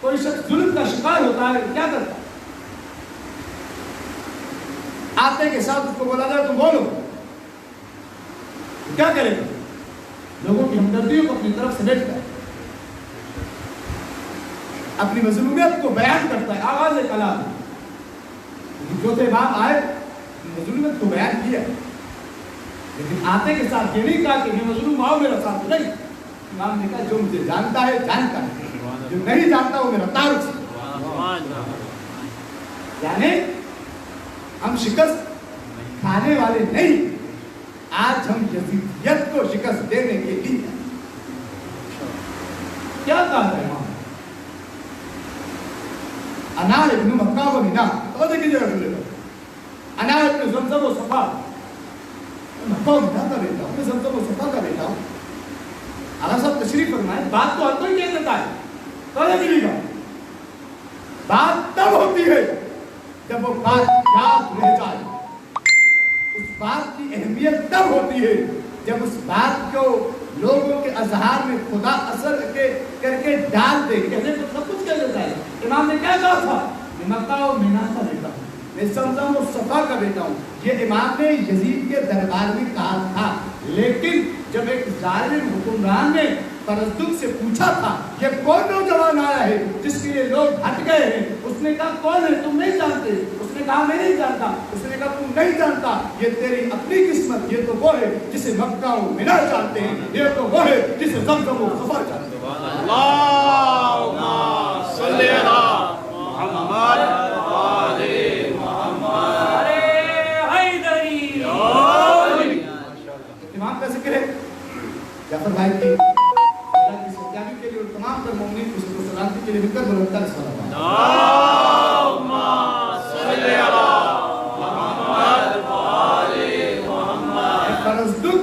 کوئی شخص ظلم کا شکار ہوتا ہے کیا کرتا ہے؟ آتے کے ساتھ اس کو بولا جائے تم بولو، کیا کرے گا؟ لوگوں کی ہمدردیوں کو اپنی طرف سمیٹتا ہے، اپنی مظلومیت کو بیان کرتا ہے، آواز کلام۔ چوتھے امام آئے مظلومیت کو بیان کیا، لیکن آتے کے ساتھ یہ نہیں کہا کہ میں مظلوم آؤ میرا ساتھ، نہیں۔ امام نے کہا جو مجھے جانتا ہے جانتا ہے، جو نہیں جانتا وہ میرا تعارف ہے۔ یعنی ہم شکست کھانے والے نہیں، آج ہم یزیدیت کو شکست دینے کے لیے کیا کہا ہے امام؟ انا ابن مکہ و منا، تو دیکھیے انا ابن زمزم و صفا، مکہ و منا کا بیٹا ہوں، میں زمزم و صفا کا بیٹا ہوں۔ اعلیٰ صاحب تشریف فرمائے، بات تو ہر کوئی کہہ دیتا ہے، تو دیکھیے گا بات تب ہوتی ہے جب وہ بات یاد رہ جائے، اس بات کی اہمیت تب ہوتی ہے جب اس بات کو لوگوں کے اذہان میں خدا اثر کر کے ڈال دے۔ کہنے کو سب کچھ کہہ دیتا ہے۔ امام نے کیا کہا تھا؟ میں مکہ و مینا کا بیٹا ہوں، میں زمزم و صفا کا بیٹا ہوں۔ یہ امام نے یزید کے دربار میں کہا تھا، لیکن جب ایک ظالم حکمران نے ترسدق سے پوچھا تھا یہ کون نوجوان آیا ہے جس کے لیے لوگ ہٹ گئے ہیں، اس نے کہا کون ہے تم نہیں جانتے؟ اس نے کہا میں نہیں جانتا۔ اس نے کہا تم نہیں جانتا، یہ تیری اپنی قسمت، یہ تو وہ ہے جسے مکہ و مینا جانتے ہیں، یہ تو وہ ہے جسے زمزم و صفا جانتے ہیں۔ اللہم صلی علی محمد آل محمد حیدری۔ امام کا ذکر ہے جعفر بھائی کی سجادی کے لیے اور تمام تر مومنین کو سلامتی کے لیے مل کر بلند کر صلوات۔ اللہم صلی علی محمد آل محمد۔ ترسدق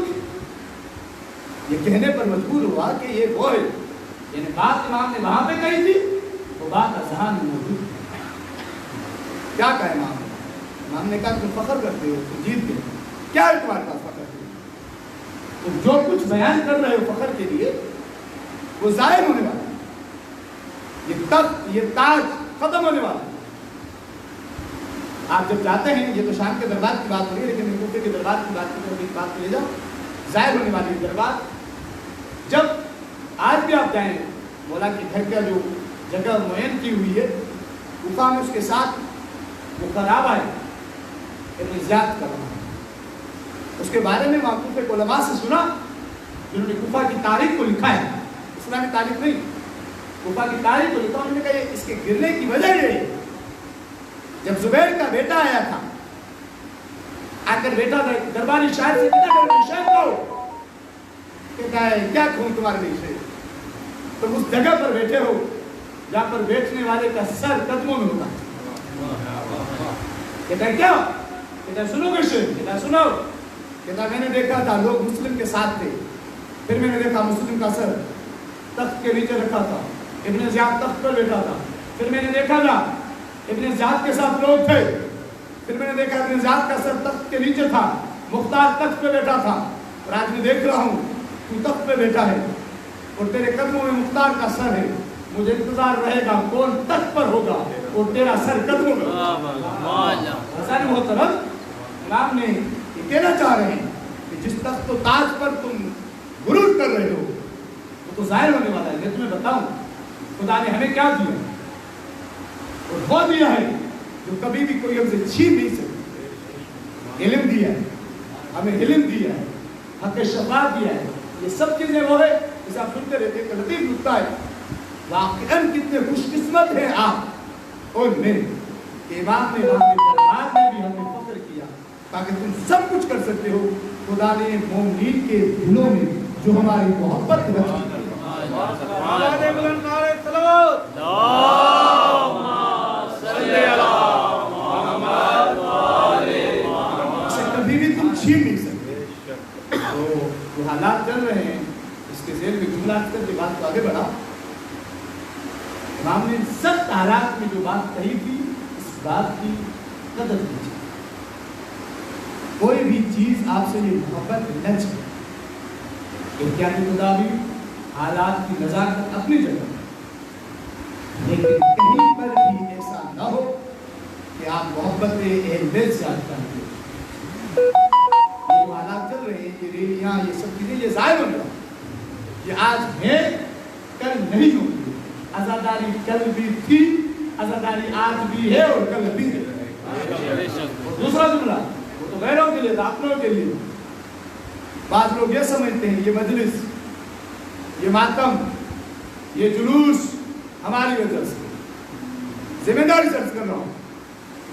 یہ کہنے پر مجبور ہوا کہ یہ وہ ہے، یعنی بات امام نے وہاں پہ کہی تھی، وہ بات اذہان میں موجود ہے۔ کیا کہا امام نے؟ امام نے کہا تم فخر کرتے ہو، تم جیت گئے، کیا ہے تمہارے پاس فخر؟ تم جو کچھ بیان کر رہے ہو فخر کے لیے وہ ظاہر ہونے والا ہے، یہ تخت یہ تاج ختم ہونے والا ہے۔ آپ جب جاتے ہیں، یہ تو شام کے دربار کی بات ہو رہی ہے، لیکن کوفے کے دربار کی بات کی ایک بات لے جاؤ، ظاہر ہونے والی دربار جب آج بھی آپ جائیں مولا کے گھر کا جو جگہ معین کی ہوئی ہے کوفہ میں، اس کے ساتھ وہ خراب آئے ابن زیاد کا نام، اس کے بارے میں موقوف کے علماء سے سنا جنہوں نے کوفہ کی تاریخ کو لکھا ہے، اسلامی تاریخ نہیں، کوفہ کی تاریخ کو لکھا۔ انہوں نے کہا اس کے گرنے کی وجہ یہ ہے جب زبیر کا بیٹا آیا تھا، آ کر بیٹا درباری شاعر سے کہا شاعر کہو، کہتا ہے کیا کہوں تمہارے لیے شاعر، تم اس جگہ پر بیٹھے ہو جہاں پر بیٹھنے والے کا سر قدموں میں ہوتا ہے۔ کہتا ہے کیا؟ کہتا ہے سنو گے شاعر؟ کہتا ہے سنو۔ کہتا میں نے دیکھا تھا لوگ مسلم کے ساتھ تھے، پھر میں نے دیکھا مسلم کا سر تخت کے نیچے رکھا تھا، ابن زیاد تخت پر بیٹھا تھا، پھر میں نے دیکھا تھا ابن زیاد کے ساتھ لوگ تھے، پھر میں نے دیکھا ابن زیاد کا سر تخت کے نیچے تھا، مختار تخت پہ بیٹھا تھا، اور آج میں دیکھ رہا ہوں تو تخت پہ بیٹھا ہے اور تیرے قدموں میں مختار کا سر ہے، مجھے انتظار رہے گا کون تخت پر ہوگا اور تیرا سر قدموں میں ہوگا۔ حسین محترم، امام نے یہ کہنا چاہ رہے ہیں کہ جس تخت و تاج پر تم غرور کر رہے ہو وہ تو ظاہر ہونے والا ہے۔ میں تمہیں بتاؤں خدا نے ہمیں کیا دیا، اور وہ دیا ہے جو کبھی بھی کوئی ہم سے چھین نہیں سکتا۔ علم دیا ہے، ہمیں علم دیا ہے، حق شفاعت دیا ہے، یہ سب چیزیں وہ ہے جسے آپ سنتے رہتے ہیں۔ لطیف نکتہ ہے، واقعاً کتنے خوش قسمت ہیں آپ اور میں کہ امام نے وہاں کے دربار میں بھی ہمیں فخر کیا تاکہ تم سب کچھ کر سکتے ہو۔ خدا نے مومنین کے دلوں میں جو ہماری محبت رکھی اسے کبھی بھی تم چھین نہیں سکتے۔ تو جو حالات چل رہے ہیں اس کے ذیل میں جملہ کر کے بات کو آگے بڑھا۔ امام نے سخت حالات میں جو بات کہی تھی اس بات کی قدر کیجیے۔ کوئی بھی چیز آپ سے یہ محبت نہ چاہے، احتیاطی تدابیر حالات کی نزاکت اپنی جگہ، لیکن کہیں پر بھی ایسا نہ ہو کہ آپ محبت اہل بیت سے یاد کرتے یہ حالات چل رہے ہیں، یہ ریلیاں، یہ سب چیزیں، یہ ظاہر ہو رہا یہ آج ہے کل نہیں ہوگی. عزاداری کل بھی تھی، عزاداری آج بھی ہے اور کل بھی ہے. دوسرا جملہ وہ تو غیروں کے لیے تھا، اپنوں کے لیے. بعض لوگ یہ سمجھتے ہیں یہ مجلس، یہ ماتم، یہ جلوس ہماری وجہ سے. ذمہ داری سے کر رہا ہوں،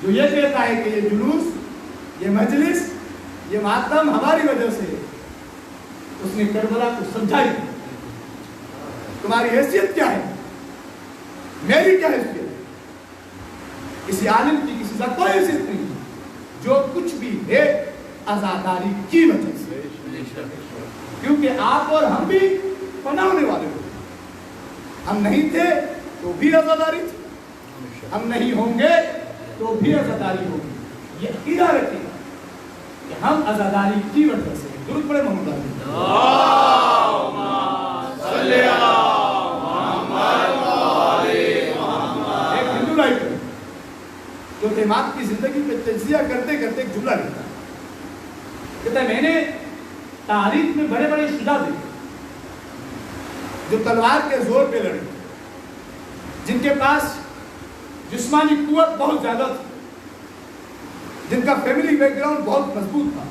جو یہ کہتا ہے کہ یہ جلوس، یہ مجلس، یہ ماتم ہماری وجہ سے، اس نے کربلا کو سمجھائی. تمہاری حیثیت کیا ہے؟ میری کیا حیثیت ہے؟ کسی عالم کی، کسی کا کوئی حیثیت نہیں. جو کچھ بھی ہے عزاداری کی وجہ سے، کیونکہ آپ اور ہم بھی پناہ ہونے والے ہوتے. ہم نہیں تھے تو بھی عزاداری تھی، ہم نہیں ہوں گے تو بھی عزاداری ہوگی. یہ عقیدہ رکھیں کہ ہم عزاداری کی وجہ سے. درود پڑھے محمد اللہم صلی علی محمد وآلِ محمد. ایک ہندو رائٹر جو امام کی زندگی پہ تجزیہ کرتے کرتے ایک جملہ لکھتا ہے. کہتا ہے میں نے تاریخ میں بڑے بڑے شجاع دیکھے جو تلوار کے زور پہ لڑے، جن کے پاس جسمانی قوت بہت زیادہ تھی، جن کا فیملی بیک گراؤنڈ بہت مضبوط تھا.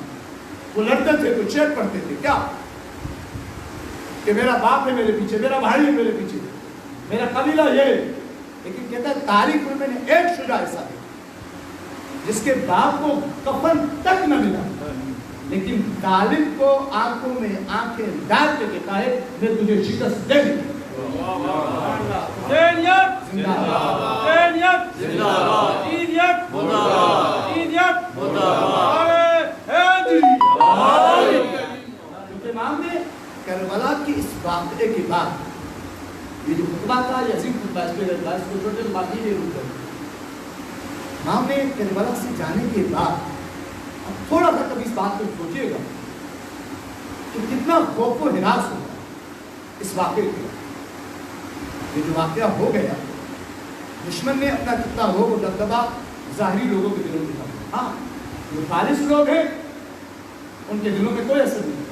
وہ لڑتے تھے تو شعر پڑھتے تھے کیا کہ میرا باپ ہے میرے پیچھے، میرا بھائی ہے میرے پیچھے، میرا قبیلہ یہ ہے. لیکن کہتا ہے تاریخ میں نے ایک شجاع ایسا دیکھا جس کے باپ کو کفن تک نہ ملا، لیکن طالب کو آنکھوں میں آنکھیں ڈال کے کہتا ہے میں تجھے شکست دے دوں. حسینیت زندہ باد، حسینیت زندہ باد، عیدیت مردہ باد، عیدیت مردہ باد. کیونکہ امام نے کربلا کی اس واقعے کے بعد یہ جو خطبہ تھا یہ عظیم خطبہ، اس پہ اس کو چھوٹے باقی نہیں رک گئے. امام نے کربلا سے جانے کے بعد اب تھوڑا سا کبھی اس بات کو سوچیے گا کہ کتنا خوف و ہراس ہوگا اس واقعے کے. یہ جو واقعہ ہو گیا، دشمن نے اپنا کتنا روب و دبدبہ ظاہری لوگوں کے دلوں میں تھا. ہاں جو خالص لوگ ہیں ان کے دلوں میں کوئی اثر نہیں،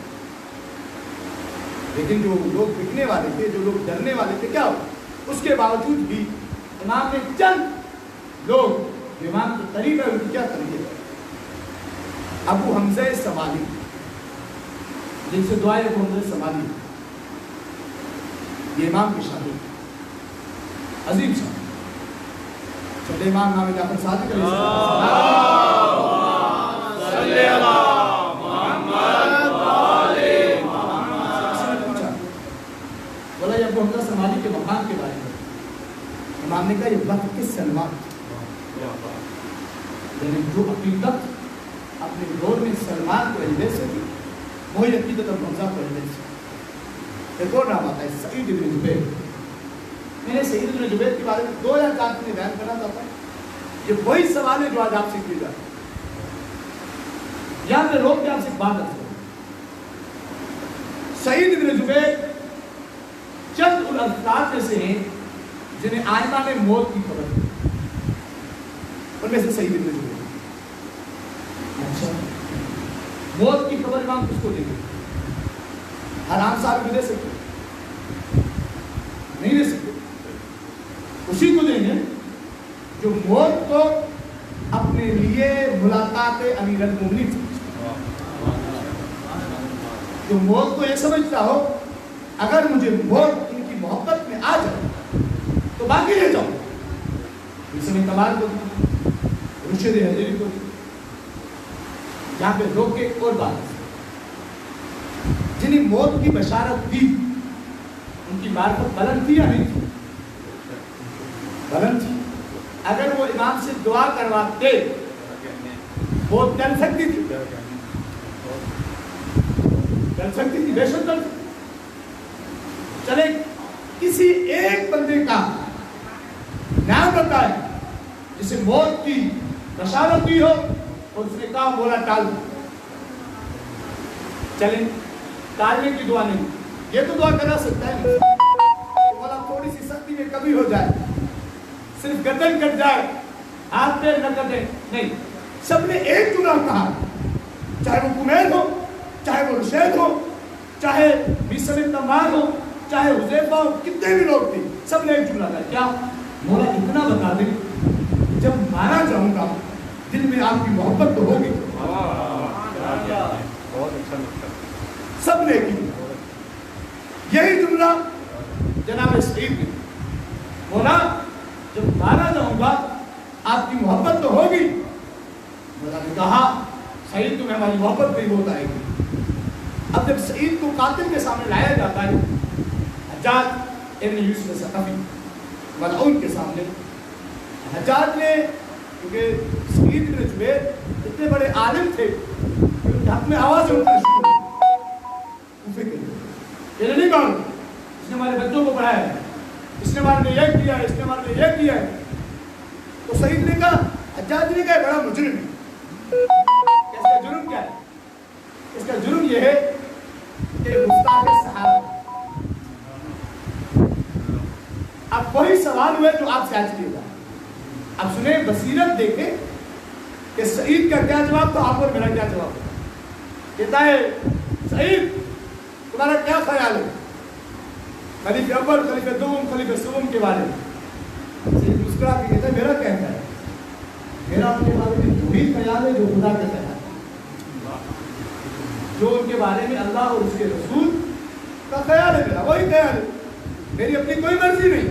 لیکن جو لوگ بکنے والے تھے، جو لوگ ڈرنے والے تھے، کیا ہو اس کے باوجود بھی امام نے چند لوگ امام کے قریب ہے، ان کی کیا طریقے ہے. ابو حمزہ سمالی، جن سے دعائے ابو حمزہ سمالی، یہ امام کے شاگرد عظیم صاحب. چلے امام نام جعفر صادق علیہ السلام صلی علی محمد وآلِ محمد. پوچھا بولا یہ ابو حمزہ سمالی کے مقام کے بارے میں. امام نے کہا یہ وقت کے سلمان، یعنی جو عقیدت اپنے دور میں سلمان کو اہل سے دی وہی عقیدت ابو حمزہ کو اہل سے. ایک اور نام آتا ہے سعید بن جبیر. میں نے سعید بن جبیر کے بارے میں 2004 میں بیان کرنا چاہتا ہوں. یہ وہی سوال ہے جو آج آپ سے کیے جاتے ہیں. یہاں پہ روک کے آپ سے بات کرتے ہیں. سعید بن جبیر چند ان افراد میں سے ہیں جنہیں آئمہ میں موت کی خبر دی. ان میں سے سعید بن جبیر. اچھا موت کی خبر امام کس کو دے گی؟ حرام صاحب کو دے سکتے نہیں دے سکتے. اسی کو دیں گے جو موت کو اپنے لیے ملاقات امیر المومنین سمجھتا، جو موت کو یہ سمجھتا ہو اگر مجھے موت ان کی محبت میں آ جائے تو باقی رہ جاؤں. اس میں کمال کو رشد حضری کو یہاں پہ روک کے اور بات جنہیں موت کی بشارت دی ان کی معرفت بلند تھی یا نہیں تھی؟ بلند تھی. اگر وہ امام سے دعا کرواتے وہ ٹل سکتی تھی، ٹل سکتی تھی، بے شک ٹل سکتی. چلے کسی ایک بندے کا نام بتائے جسے موت کی بشارت دی ہو اور اس نے کہا بولا ٹال. چلیں ٹالنے کی دعا نہیں، یہ تو دعا کرا سکتا ہے بولا تھوڑی سی سختی میں کبھی ہو جائے صرف گردن کٹ جائے ہاتھ پیر نہ کٹے، نہیں، سب نے ایک جملہ کہا، چاہے وہ کمیل ہو، چاہے وہ رشید ہو، چاہے بیسم تمام ہو، چاہے حذیفہ ہو، کتنے بھی لوگ تھے، سب نے ایک جملہ کہا، کیا؟ مولا اتنا بتا دیں جب مارا جاؤں گا دل میں آپ کی محبت تو ہوگی۔ سب نے کی یہی جملہ جناب سعید نے، مولا جب مارا جاؤں گا آپ کی محبت تو ہوگی۔ مولا نے کہا سعید تمہیں ہماری محبت نہیں ہوتا ہے۔ اب جب سعید کو قاتل کے سامنے لایا جاتا ہے حجاج ابن یوسف ثقفی ملعون کے سامنے، حجاج نے، کیونکہ سعید بن جبیر اتنے بڑے عالم تھے کہ ان کے حق میں آواز اٹھنا شروع کوفے کے یہ نہیں کہا اس نے ہمارے بچوں کو پڑھایا ہے، اس نے ہمارے لیے یہ کیا ہے، اس نے ہمارے لیے یہ کیا ہے۔ تو سعید نے کہا، حجاج نے کہا بڑا مجرم ہے، اس کا جرم کیا ہے؟ اس کا جرم یہ ہے کہ گستاخ صحابہ۔ اب وہی سوال ہوئے جو آپ سے آج کیے گا، اب سنیں، بصیرت دیکھیں کہ سعید کا کیا جواب تھا، آپ اور میرا کیا جواب تھا۔ کہتا ہے سعید تمہارا کیا خیال ہے خلیفہ اول، خلیفہ دوم، خلیفہ سوم کے بارے میں؟ سعید مسکرا کے کہتا ہے میرا کیا خیال ہے؟ میرا اپنے بارے میں وہی خیال ہے جو خدا کا خیال ہے، جو ان کے بارے میں اللہ اور اس کے رسول کا خیال ہے، میرا وہی خیال ہے، میری اپنی کوئی مرضی نہیں۔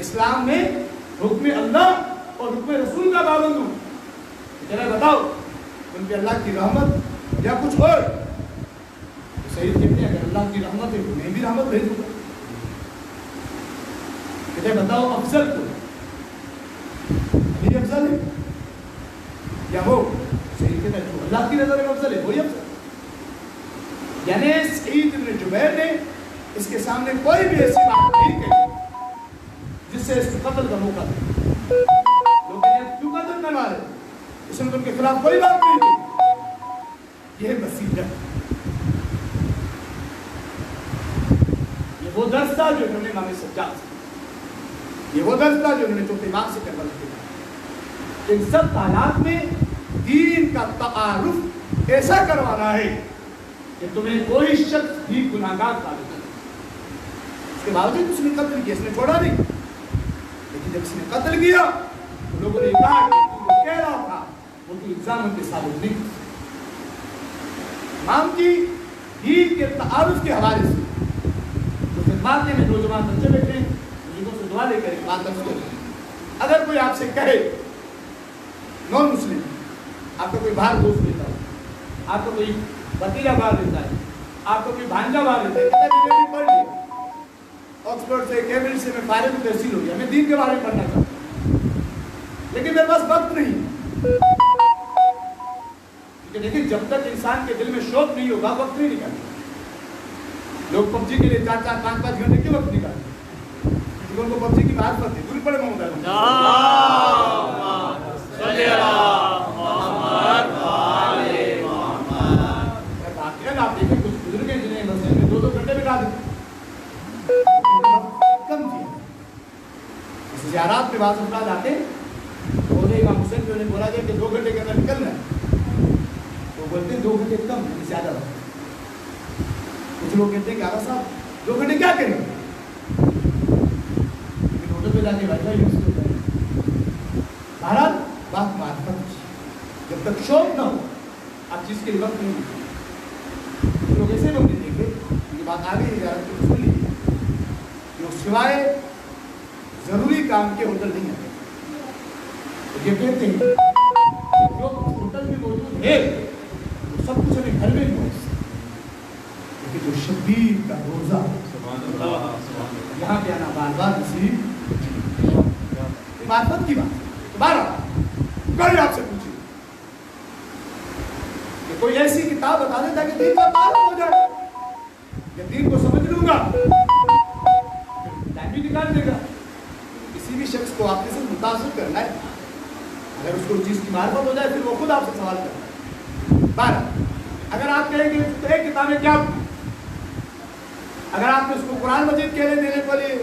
اسلام میں حکم اللہ اور حکم رسول کا پابند ہوں۔ چلے بتاؤ ان پہ اللہ کی رحمت یا کچھ اور؟ صحیح کہتے ہیں اگر اللہ کی رحمت ہے تو میں بھی رحمت بھیجوں گا۔ کہتے بتاؤ افضل کو علی افضل ہے یا وہ؟ صحیح کہتے ہیں جو اللہ کی نظر میں افضل ہے وہی افضل۔ یعنی سعید بن جبیر نے اس کے سامنے کوئی بھی ایسی بات نہیں کہی جس سے اس کو قتل کا موقع دے۔ لوگ کیوں قتل نہ مارے؟ اس نے ان کے خلاف کوئی بات نہیں کی۔ یہ بصیرت، یہ وہ درس تھا جو انہوں نے امام سجاد سے، یہ وہ درس تھا جو انہوں نے چوتھے امام سے کربلا کیا۔ ان سب حالات میں دین کا تعارف ایسا کروانا ہے کہ تمہیں کوئی شخص بھی گناہگار ثابت نہ کرے۔ اس کے باوجود اس نے قتل کیا، اس نے چھوڑا نہیں، لیکن جب اس نے قتل کیا تو لوگوں نے کہا کہ تو وہ کہہ رہا تھا وہ تو الزام ان کے ثابت نہیں۔ امام کی دین کے تعارف کے حوالے سے تو خدمات میں نوجوان بچے بیٹھے ہیں، بزرگوں سے دعا لے کر ایک بات کرتے ہیں، اگر کوئی آپ سے کہے نان مسلم، آپ کا کوئی باہر دوست لیتا ہے، آپ کا کوئی بتیجا باہر لیتا ہے، آپ کا کوئی بھانجا باہر لیتا ہے، کہتا ہے میں بھی پڑھ لیا آکسفورڈ سے، کیمبرج سے، میں فارغ تحصیل ہو گیا، میں دین کے بارے میں پڑھنا چاہتا ہوں لیکن میرے پاس وقت نہیں۔ لیکن جب تک انسان کے دل میں شوق نہیں ہوگا وقت نہیں نکالتا۔ لوگ پب جی کے لیے 4-4 5-5 گھنٹے کیوں وقت نکالتے؟ کیونکہ ان کو پب جی کی بات کرتے دور پڑے محمد آپ دیکھیں کچھ بزرگ ہیں جنہیں مسجد میں 2-2 گھنٹے بتا دیتے کم کیا۔ زیارات میں بعض افراد آتے بولے امام حسین جو نے بولا جائے کہ 2 گھنٹے کے اندر نکلنا ہے، وہ بولتے ہیں 2 گھنٹے کم ہے زیادہ ہو۔ کچھ لوگ کہتے ہیں کہ آقا صاحب 2 گھنٹے کیا کریں، لیکن روڈوں پہ جانے والا یوز ہوتا ہے۔ بہرحال بات معرفت، جب تک شوق نہ ہو آپ چیز کے لیے وقت نہیں ملتا۔ لوگ ایسے لوگ نہیں دیکھے، یہ بات آگے اجازت کو سن لیجیے، جو سوائے ضروری کام کے ہوٹل نہیں آتے۔ یہ کہتے ہیں جو ہوٹل میں موجود ہے وہ سب کچھ ہمیں گھر میں نہیں ہو سکتا، لیکن جو شبیر کا روزہ یہاں پہ آنا بار بار نصیب معرفت کی بات دوبارہ کوئی آپ سے پوچھے کہ کوئی ایسی کتاب بتا دے تاکہ دین کا تعارف ہو جائے، یا دین کو سمجھ لوں گا ٹائم بھی نکال دے گا۔ کسی بھی شخص کو آپ نے صرف متاثر کرنا ہے، اگر اس کو چیز کی معرفت ہو جائے پھر وہ خود آپ سے سوال کرتا ہے۔ بارہ اگر آپ کہیں گے تو ایک کتابیں کیا، اگر آپ نے اس کو قرآن مجید کہنے دینے کے لیے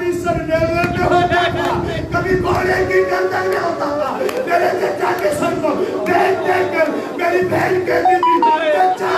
کبھی سر نیزے پہ ہوتا تھا، کبھی گھوڑے کی گردن میں ہوتا تھا. میرے چچا کے سر کو دیکھ دیکھ کر میری بہن کہتی تھی چچا.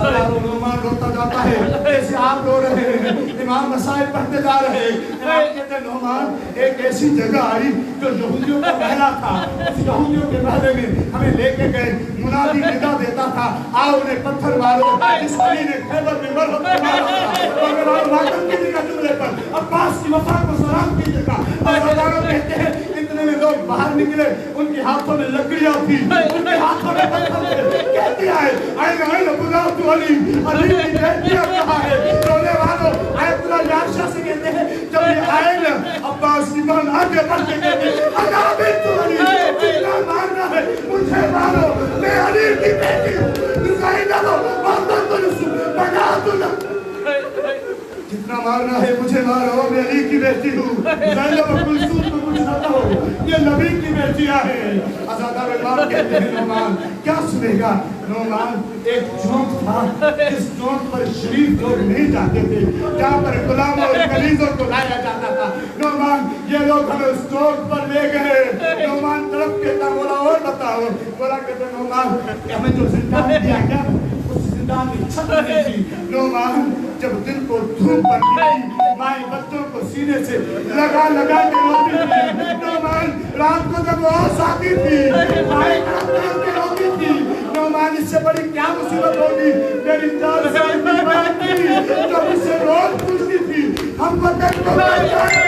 نعمان روتا جاتا ہے جیسے آپ رو رہے ہیں. امام مسائل پڑھتے جا رہے ہیں. امام کہتے ہیں نعمان ایک ایسی جگہ آئی جو یہودیوں کا محلہ تھا. اس یہودیوں کے محلے میں ہمیں لے کے گئے. منادی ندا دیتا تھا آؤ انہیں پتھر مارو. جس علی نے خیبر میں مرحب مارا تھا مگر آپ ماتم کی جگہ جملے پر عباس کی وفا کو سلام کیجیے گا. اور کہتے ہیں اتنے میں لوگ باہر نکلے. ان کے ہاتھوں میں لکڑیاں تھی, ان کے ہاتھوں میں پتھر تھے. کہتی ہے آئے بلا تو علی علی کی بیٹیاں کہاں ہے. رونے والوں آیت اللہ یارشاہ سے کہتے ہیں جب یہ آئے نا عباس کی بہن آگے بڑھ کے کہتے ہیں انا بنت علی, جتنا مارنا ہے مجھے مارو, میں علی کی بیٹی ہوں. نسائی نہ لو محمد کو رسول بنات اللہ, جتنا مارنا ہے مجھے مارو, میں علی کی بیٹی ہوں. زینب و کلثوم کو کچھ نہ کہو, یہ نبی کی بیٹیاں ہیں. آزادہ امام کہتے ہیں نعمان کیا سنے گا. نعمان ایک چوک تھا جس چوک پر شریف لوگ نہیں جاتے تھے, جہاں پر غلاموں اور کلیزوں کو لایا جاتا تھا. نعمان یہ لوگ ہمیں اس چوک پر لے گئے. نعمان طرف کہتا بولا اور بتاؤ. بولا کہتے نعمان ہمیں جو زندان دیا گیا اس زندان میں چھت نہیں تھی. نعمان جب دن کو دھوپ پڑتی تھی مائیں بچوں کو سینے سے لگا لگا کے روتی تھی. نعمان رات کو جب وہ ساتی تھی مائیں تڑپ کے روتی تھی. نعمان اس سے بڑی کیا مصیبت ہوگی. میری 4 سال کی بات تھی جب اس سے روز پوچھتی تھی ہم وطن کو لے جائیں.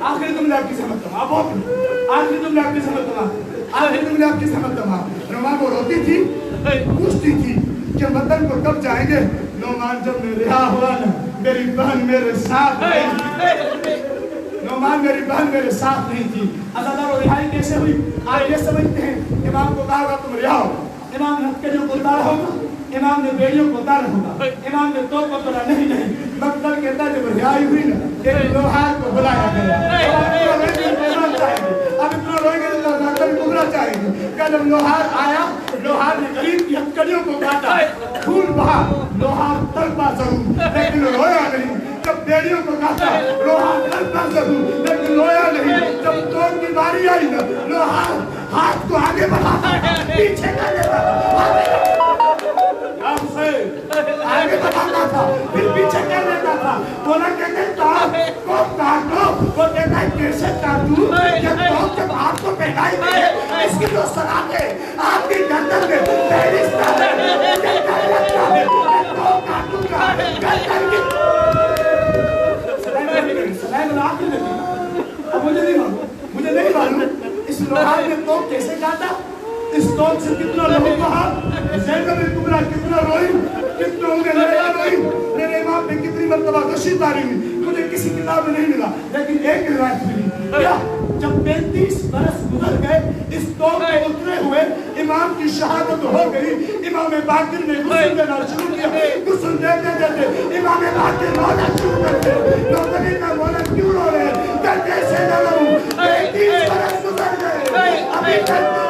آخری جملہ آپ کی سمجھتا ہوں, آپ بہت آخری جملہ آپ کی سمجھتا ہوں, آخری جملہ آپ کی سمجھتا ہوں. نعمان وہ روتی تھی پوچھتی تھی کہ وطن کو کب جائیں گے. نعمان جب میں رہا ہوا نا میری بہن میرے ساتھ نہیں تھی. نعمان میری بہن میرے ساتھ نہیں تھی. ازادہ و رہائی کیسے ہوئی آپ یہ سمجھتے ہیں. امام کو کہا گا تم رہا ہو, امام نے ہتھیلیوں کو اتارا ہوگا, امام نے بیڑیوں کو اتارا ہوگا, امام نے توپ کو اتارا نہیں. مقتل کہتا ہے جب رہائی ہوئی نا ایک لوہار کو بلایا گیا. اب اتنا روئیں گے تو ڈاکٹر کبرا چاہیں گے. کہ جب لوہار آیا لوہار نے غریب کی ہتھیلیوں کو کاٹا, خون بہا, لوہار تڑپا ضرور لیکن رویا نہیں. جب بیڑیوں کو کاٹا لوہار تڑپا ضرور لیکن رویا نہیں. جب توپ کی باری آئی نا لوہار ہاتھ کو آگے بڑھاتا پیچھے کر لیتا آگے بڑھاتا تھا پھر پیچھے کر لیتا تھا. بولا کہتے کو کاٹو. وہ کہتا ہے کیسے کاٹوں جب توپ جب آپ کو پہنائی میں اس کی جو سراغ ہے آپ کی گردن میں فہرست ہے کو کاٹوں گا گردن کی سلائم العاقل نے دی. اب مجھے نہیں معلوم اس لوہار نے توپ کیسے کاٹا, اس توپ سے کتنا لہو بہا, زینب کبریٰ کتنا روئی, کتنا انہیں لیلا روئی, میرے امام نے کتنی مرتبہ غشی تاری ہوئی. مجھے کسی کتاب میں نہیں ملا لیکن ایک روایت ملی. کیا جب 35 برس گزر گئے اس توپ میں اترے ہوئے امام کی شہادت ہو گئی. امام باقر نے غسل دینا شروع کیا. غسل دیتے دیتے امام باقر رونا شروع کرتے. لوگ نے کہا مولا کیوں رو رہے ہیں, کہتے سے نہ رو 35 برس گزر گئے ابھی تک